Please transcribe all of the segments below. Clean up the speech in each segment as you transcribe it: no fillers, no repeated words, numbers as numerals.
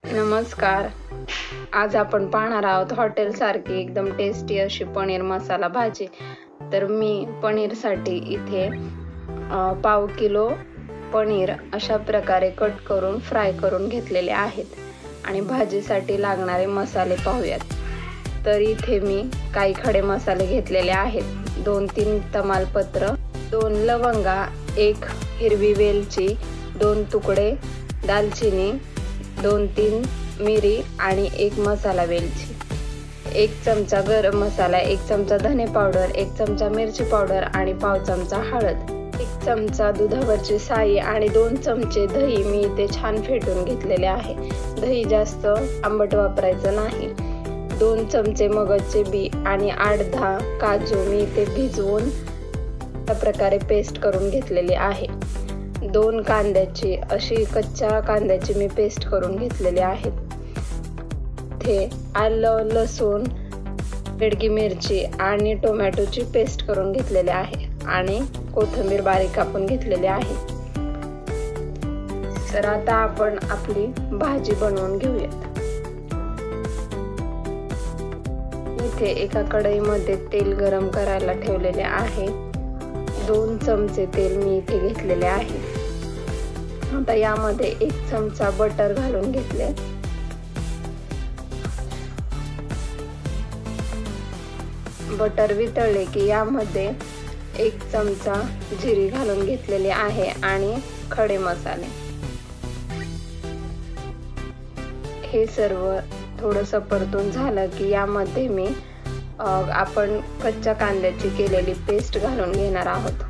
नमस्कार. आज आपण पाहणार आहोत हॉटेल सारखी एकदम टेस्टी अशी पनीर मसाला भाजी. तर मी पनीरसाठी इथे 1/2 किलो पनीर अशा प्रकारे कट करून फ्राय करून घेतलेले आहेत. आणि भाजीसाठी लागणारे मसाले पाहूयात. तर इथे मी काही खडे मसाले घेतलेले आहेत. 2-3 तमालपत्र, 2 लवंगा, 1 हिरवी वेलची, 2 तुकडे दालचिनी, 2-3 मिरी आणि 1 मसाला वेलची, 1 चमचा गरम मसाला, 1 चमचा धने पावडर, 1 चमचा मिरची पावडर आणि पाव चमचा हळद, 1 चमचा दुधावरची साई आणि 2 चमचे दही मी इथे छान फेटून घेतलेले आहे. दही जास्त आंबट वापरायचं नाही. 2 चमचे मगजचे बी आणि 8-10 काजू मी इथे भिजवून त्या प्रकारे पेस्ट करून घेतलेली आहे. 2 कांद्याची अशी कच्च्या कांद्याची मी पेस्ट करून घेतलेली आहे. इथे आलं, लसूण, बेडगी मिरची आणि टोमॅटोची पेस्ट करून घेतलेली आहे आणि कोथिंबीर बारीक कापून घेतलेली आहे. तर आता आपण आपली भाजी बनवून घेऊयात. इथे एका कढईमध्ये तेल गरम करायला ठेवलेले आहे. 2 चमचे तेल मी इथे घेतलेले आहे. आता यामध्ये 1 चमचा बटर घालून घेतले. बटर वितळले की यामध्ये 1 चमचा जिरे घालून घेतलेले आहे आणि खडे मसाले. हे सर्व थोडंसं परतून झालं की यामध्ये मी आपण कच्च्या कांद्याची केलेली पेस्ट घालून घेणार आहोत.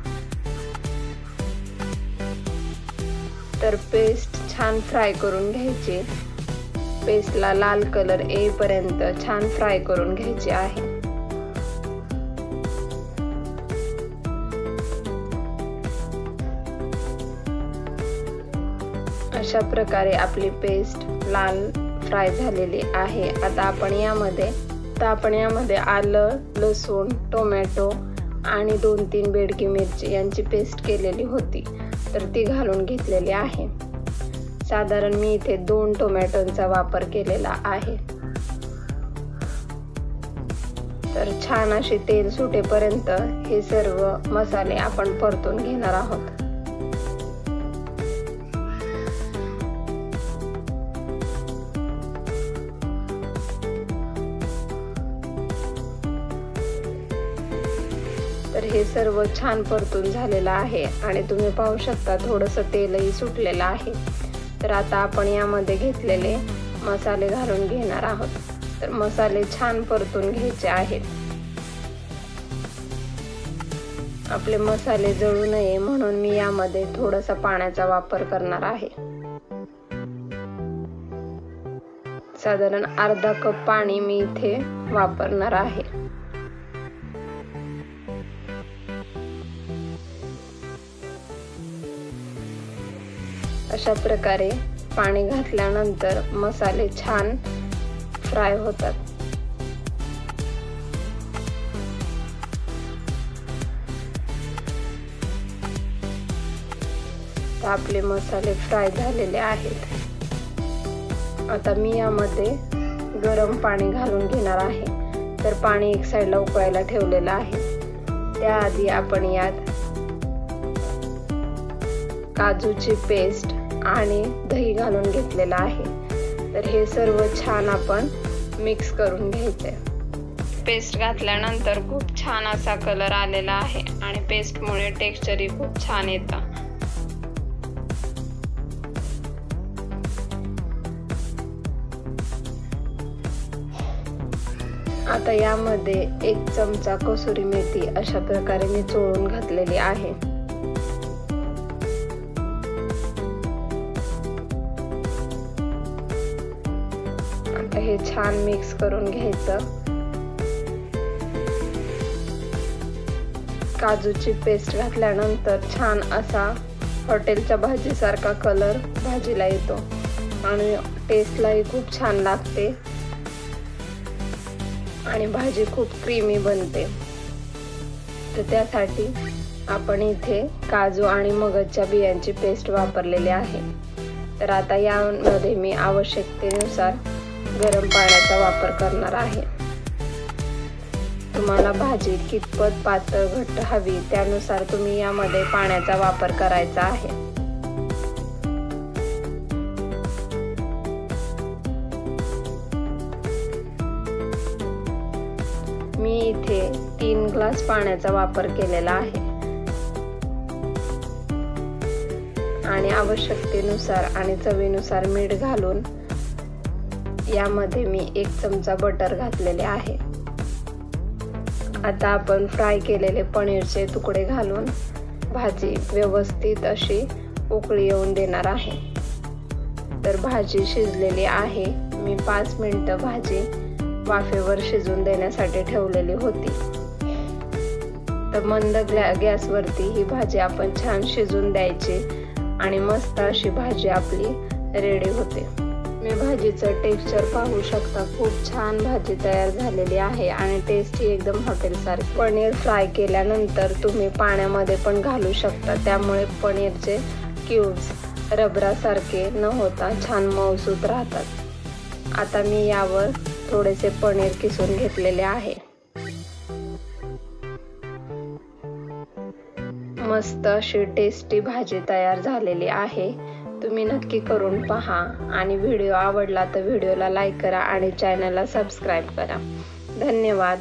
तर पेस्ट छान फ्राय करून घ्यायची. पेस्टला लाल कलर येईपर्यंत छान फ्राय करून घ्यायची आहे. अशा प्रकारे आपली पेस्ट लाल फ्राय झालेली आहे. आता आपण यामध्ये आलं, लसूण, टोमॅटो आणि 2-3 बेडगी मिरची यांची पेस्ट केलेली होती तर ती घालून घेतलेली आहे. साधारण मी इथे 2 टोमॅटोंचा वापर केलेला आहे. तर छान अशी तेल सुटेपर्यंत हे सर्व मसाले आपण परतून घेणार आहोत. तर हे सर्व छान परतून झालेलं आहे आणि तुम्ही पाहू शकता थोडंसं तेलही सुटलेलं आहे. तर आता आपण यामध्ये घेतलेले मसाले घालून घेणार आहोत. तर मसाले छान परतून घ्यायचे आहेत. आपले मसाले जळू नये म्हणून मी यामध्ये थोडासा पाण्याचा वापर करणार आहे. साधारण अर्धा कप पाणी मी इथे वापरणार आहे. अशा प्रकारे पाणी घातल्यानंतर मसाले छान फ्राय होतात. तर आपले मसाले फ्राय झालेले आहेत. आता मी यामध्ये गरम पाणी घालून घेणार आहे. तर पाणी एक साईडला उकळायला ठेवलेलं आहे. त्याआधी आपण यात काजूची पेस्ट आणि दही घालून घेतलेला आहे. तर हे सर्व छान आपण मिक्स करून घ्यायचे. पेस्ट घातल्यानंतर खूप छान असा कलर आलेला आहे आणि पेस्टमुळे टेक्स्चरही खूप छान येतं. आता यामध्ये 1 चमचा कसुरी मेथी अशा प्रकारे मी चोळून घातलेली आहे. हे छान मिक्स करून घ्यायचं. काजूची पेस्ट घातल्यानंतर छान असा हॉटेलच्या भाजीसारखा कलर भाजीला येतो आणि टेस्टलाही खूप छान लागते आणि भाजी खूप क्रीमी बनते. तर त्यासाठी आपण इथे काजू आणि मगजच्या बियांची पेस्ट वापरलेली आहे. तर आता यामध्ये मी आवश्यकतेनुसार गरम पाण्याचा वापर करणार आहे. तुम्हाला भाजी कितपत पातळ घट्ट हवी त्यानुसार तुम्ही यामध्ये पाण्याचा वापर करायचा आहे. मी इथे 3 ग्लास पाण्याचा वापर केलेला आहे आणि आवश्यकतेनुसार आणि चवीनुसार मीठ घालून यामध्ये मी 1 चमचा बटर घातलेले आहे. आता आपण फ्राय केलेले पनीरचे तुकडे घालून भाजी व्यवस्थित अशी उकळी येऊन देणार आहे. तर भाजी शिजलेली आहे. मी 5 मिनिटं भाजी वाफेवर शिजून देण्यासाठी ठेवलेली होती. तर मंद गॅसवरती ही भाजी आपण छान शिजून द्यायची आणि मस्त अशी भाजी आपली रेडी होते. मी भाजीचं टेक्स्चर पाहू शकता. खूप छान भाजी तयार झालेली आहे आणि टेस्ट ही एकदम हॉटेलसारखी. पनीर फ्राय केल्यानंतर तुम्ही पाण्यामध्ये पण घालू शकता. त्यामुळे पनीरचे क्यूब्स रबरासारखे न होता छान मऊसूत राहतात. आता मी यावर थोडेसे पनीर किसून घेतलेले आहे. मस्त अशी टेस्टी भाजी तयार झालेली आहे. तुम्ही नक्की करून पहा आणि व्हिडिओ आवडला तर व्हिडिओला लाईक करा आणि चॅनलला सबस्क्राईब करा. धन्यवाद.